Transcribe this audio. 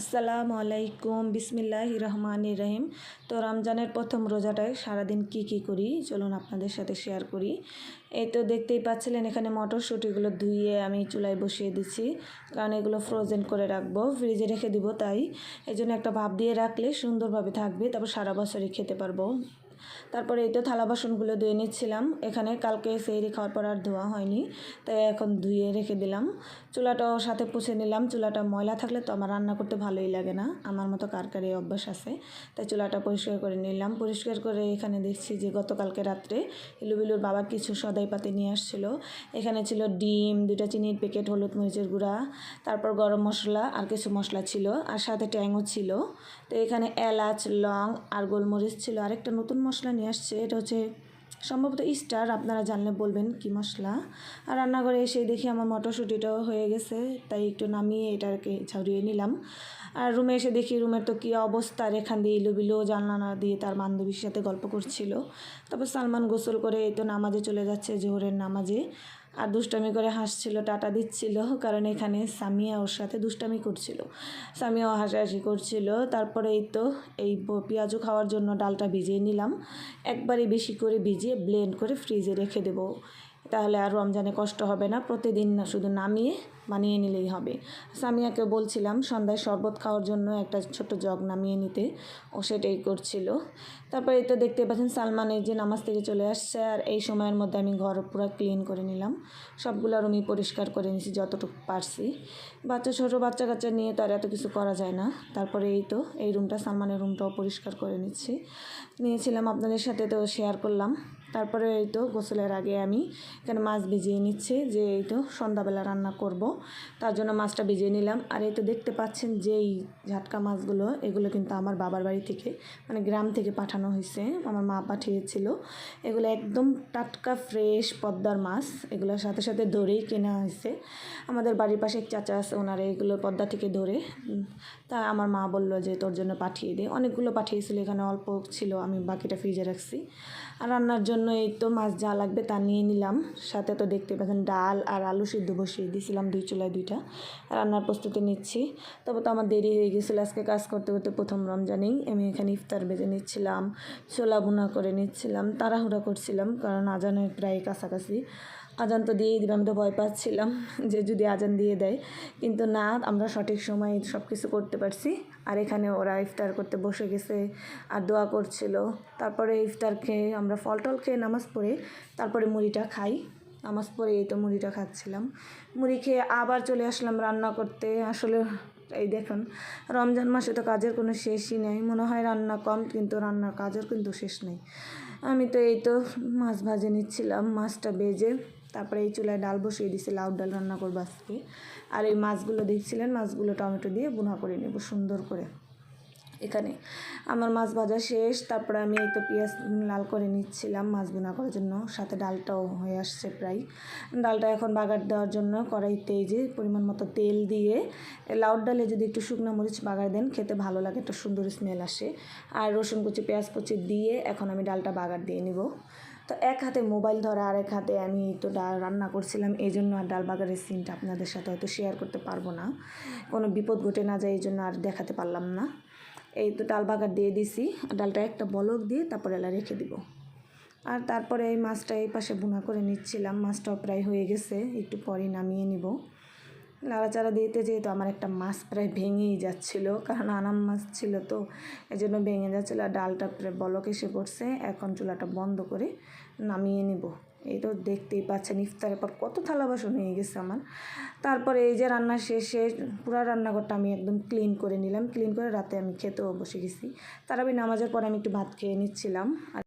আসসালামু আলাইকুম বিসমিল্লাহির রহমানির রহিম। তো রমজানের প্রথম রোজাটায় সারাদিন কি করি চলুন আপনাদের সাথে শেয়ার করি। এই তো দেখতেই পাচ্ছিলেন এখানে মটরশুঁটিগুলো ধুয়ে আমি চুলায় বসিয়ে দিচ্ছি, কারণ এগুলো ফ্রোজেন করে রাখবো, ফ্রিজে রেখে দিব। তাই এই জন্য একটা ভাপ দিয়ে রাখলে সুন্দরভাবে থাকবে, তারপর সারা বছরই খেতে পারবো। তারপরে এই তো থালা বাসনগুলো ধুয়ে নিচ্ছিলাম। এখানে কালকে সেহরি খাওয়ার পর আর ধোয়া হয়নি, তাই এখন ধুয়ে রেখে দিলাম। চুলাটাও সাথে পুছে নিলাম। চুলাটা ময়লা থাকলে তো আমার রান্না করতে ভালোই লাগে না, আমার মতো কার অভ্যাস আছে। তাই চুলাটা পরিষ্কার করে নিলাম। পরিষ্কার করে এখানে দেখছি যে গতকালকে রাত্রে ইলুবিলুর বাবা কিছু সদাই পাতি নিয়ে আসছিলো। এখানে ছিল ডিম, 2টা চিনির প্যাকেট, হলুদ মরিচের গুঁড়া, তারপর গরম মশলা আর কিছু মশলা ছিল, আর সাথে ট্যাংও ছিল। তো এখানে এলাচ, লং আর গোলমরিচ ছিল। আরেকটা নতুন মশলা নিয়ে আসছে, এটা হচ্ছে সম্ভবত স্টার, আপনারা জানলে বলবেন কি মশলা। আর রান্নাঘরে এসে দেখি আমার মটরশুঁটিটাও হয়ে গেছে, তাই একটু নামিয়ে এটাকে ঝরিয়ে নিলাম। আর রুমে এসে দেখি রুমের তো কী অবস্থা, আর এখান দিয়ে ইলুবিলো জানলা দিয়ে তার বান্ধবীর সাথে গল্প করছিল। তারপর সালমান গোসল করে এই তো নামাজে চলে যাচ্ছে, জোহরের নামাজে। আর দুষ্টামি করে হাসছিল, টাটা দিচ্ছিল, কারণ এখানে সামিয়া ওর সাথে দুষ্টামি করছিল, সামিয়াও হাসাহাসি করছিল। তারপরে এই তো এই পেঁয়াজু খাওয়ার জন্য ডালটা ভিজিয়ে নিলাম। একবারই বেশি করে ভিজিয়ে ব্লেন্ড করে ফ্রিজে রেখে দেবো, তাহলে আর রমজানে কষ্ট হবে না। প্রতিদিন না, শুধু নামিয়ে বানিয়ে নিলেই হবে। সামিয়াকে বলছিলাম সন্ধ্যায় শরবত খাওয়ার জন্য একটা ছোট জগ নামিয়ে নিতে, ও সেটাই করছিল। তারপরে এই তো দেখতে পাচ্ছেন সালমান এই যে নামাজ থেকে চলে আসছে, আর এই সময়ের মধ্যে আমি ঘর পুরো ক্লিন করে নিলাম। সবগুলো রুমই পরিষ্কার করে নিয়েছি যতটুকু পারছি। ছোটো বাচ্চা কাচ্চা নিয়ে তো আর এত কিছু করা যায় না। তারপরে এই তো এই রুমটা, সালমানের রুমটাও পরিষ্কার করে নিয়েছিলাম, আপনাদের সাথে তো শেয়ার করলাম। তারপরে এই তো গোসলের আগে আমি এখানে মাছ ভিজিয়ে নিচ্ছি, যে এই তো সন্ধ্যাবেলা রান্না করব, তার জন্য মাছটা ভিজিয়ে নিলাম। আর এই তো দেখতে পাচ্ছেন যে এই ঝাটকা মাছগুলো, এগুলো কিন্তু আমার বাবার বাড়ি থেকে, মানে গ্রাম থেকে পাঠানো হয়েছে, আমার মা পাঠিয়েছিল। এগুলো একদম টাটকা ফ্রেশ পদ্মার মাছ, এগুলোর সাথে সাথে ধরেই কেনা হয়েছে। আমাদের বাড়ির পাশে এক চাচা আছে, ওনারা এগুলো পদ্মা থেকে ধরে, তা আমার মা বললো যে তোর জন্য পাঠিয়ে দে। অনেকগুলো পাঠিয়েছিল, এখানে অল্প ছিল, আমি বাকিটা ফ্রিজে রাখছি। আর রান্নার জন্য এই তো মাছ যা লাগবে তা নিয়ে নিলাম। সাথে তো দেখতে পাচ্ছেন ডাল আর আলু সিদ্ধ বসিয়ে দিয়েছিলাম, 2 চুলায় 2টা। রান্নার প্রস্তুতি নিচ্ছি। তবে তো আমার দেরি হয়ে গেছিলো, আজকে কাজ করতে করতে প্রথম রমজানেই আমি এখানে ইফতার বেজে নিচ্ছিলাম, ছোলা ভুনা করে নিচ্ছিলাম, তাড়াহুড়া করছিলাম, কারণ আজানের প্রায় কাছাকাছি। আজান তো দিয়েই দিলাম, তো ভয় পাচ্ছিলাম যে যদি আজান দিয়ে দেয়, কিন্তু না, আমরা সঠিক সময়ে সব কিছু করতে পারছি। আর এখানে ওরা ইফতার করতে বসে গেছে আর দোয়া করছিল। তারপরে ইফতার খেয়ে আমরা ফল টল খেয়ে নামাজ পড়ে তারপরে মুড়িটা খাই। নামাজ পড়ে এই তো মুড়িটা খাচ্ছিলাম। মুড়ি খেয়ে আবার চলে আসলাম রান্না করতে। আসলে এই দেখুন, রমজান মাসে তো কাজের কোনো শেষই নেই, মনে হয় রান্না কম, কিন্তু রান্নার কাজের কিন্তু শেষ নেই। আমি তো এই তো মাছ ভাজে নিচ্ছিলাম, মাছটা ভেজে তারপরে এই চুলায় ডাল বসিয়ে দিয়েছি, লাউ ডাল রান্না করবো আজকে। আর এই মাছগুলো দেখছিলেন, মাছগুলো টমেটো দিয়ে ভুনা করে নেব সুন্দর করে। এখানে আমার মাছ ভাজা শেষ, তারপরে আমি এই তো পেঁয়াজ লাল করে নিচ্ছিলাম মাছ ভুনা করার জন্য, সাথে ডালটাও হয়ে আসছে প্রায়। ডালটা এখন বাগার দেওয়ার জন্য কড়াইতে এই যে পরিমাণ মতো তেল দিয়ে, লাউর ডালে যদি একটু শুকনো মরিচ বাগার দেন খেতে ভালো লাগে, একটা সুন্দর স্মেল আসে। আর রসুন কুচি, পেঁয়াজ কুচি দিয়ে এখন আমি ডালটা বাগার দিয়ে নিব। তো এক হাতে মোবাইল ধরা, আর এক হাতে আমি তো ডাল রান্না করছিলাম, এই জন্য আর ডাল বাগারের সিনটা আপনাদের সাথে হয়তো শেয়ার করতে পারবো না, কোনো বিপদ ঘটে না যায়, এই জন্য আর দেখাতে পারলাম না। এই তো ডাল বাগার দিয়ে দিছি, ডালটা একটা বলক দিয়ে তারপরে এলা রেখে দিব। আর তারপরে এই মাছটা এই পাশে ভুনা করে নিচ্ছিলাম, মাছটাও প্রায় হয়ে গেছে, একটু পরে নামিয়ে নিব। নাড়াচাড়া দিতে যেহেতু আমার একটা মাছ প্রায় ভেঙেই যাচ্ছিলো, কারণ আনাম মাছ ছিল তো, এই জন্য ভেঙে যাচ্ছিলো। আর ডালটা প্রায় বলক এসে পড়ছে, এখন চুলাটা বন্ধ করে নামিয়ে নিব। এই তো দেখতেই পাচ্ছেন ইফতারের পর কত থালা বাসন হয়ে গেছে আমার। তারপরে এই যে রান্না শেষে পুরো রান্নাঘরটা আমি একদম ক্লিন করে নিলাম, ক্লিন করে রাতে আমি খেতেও বসে গেছি। তারাবি নামাজের পরে আমি একটু ভাত খেয়ে নিচ্ছিলাম।